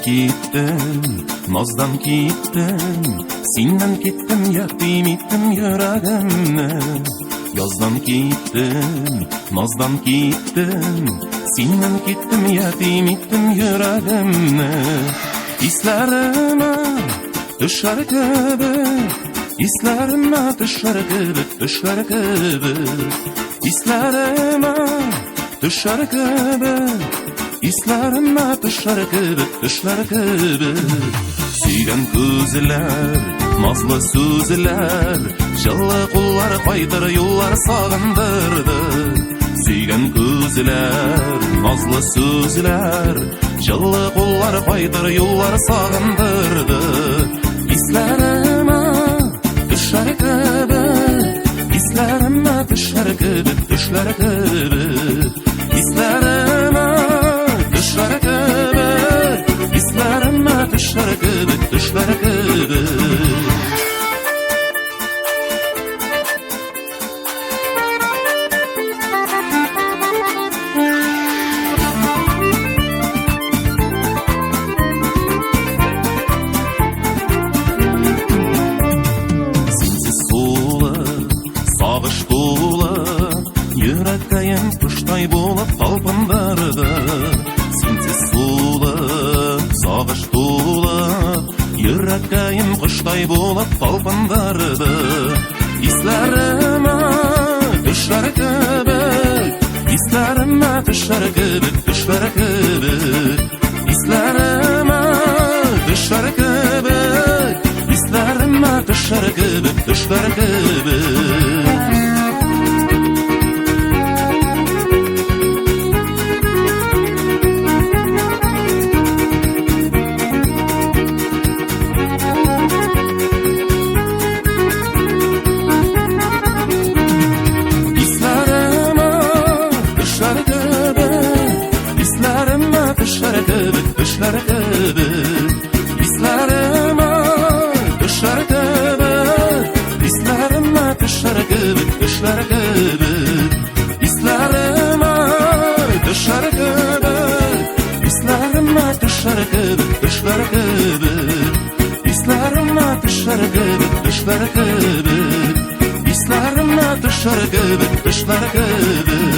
gittim, nazdan gittim, senden gittim, yaktım ettim yüreğimni. Yazdan gittim, nazdan gittim, senden gittim, yaktım ettim yüreğimni. Hislerime düşer gibi, hislerime düşer gibi, düşer gibi. Hislerime düşer gibi, hislerime düşer gibi, düşer gibi. Suygan ko'zlar, nazlı so'zlar, jilli qo'llar qaytar yo'llar sog'indirdi. Suygan ko'zlar, nazlı so'zlar, jilli qo'llar qaytar yo'llar sog'indirdi. Hislerime düşer gibi, hislerime düşer gibi, düşer gibi. Hislerime düşer gibi, hislerime düşer gibi, düşer gibi. Sağış dolu, yüreğim kuştay bulup talpındırdı. Sensiz sulu, sağış dolu, yüreğim kuştay bulup talpındırdı. Hislerime düşer gibi, hislerime düşer gibi, düşer gibi. Hislerime düşer gibi, hislerime düşer gibi, düşer gibi. Düşer gibi, düşer gibi. Hislerime düşer gibi, hislerime düşer gibi, düşer gibi. Hislerime düşer gibi, hislerime düşer gibi, düşer gibi. Hislerime düşer gibi, düşer gibi. Hislerime düşer gibi, düşer gibi.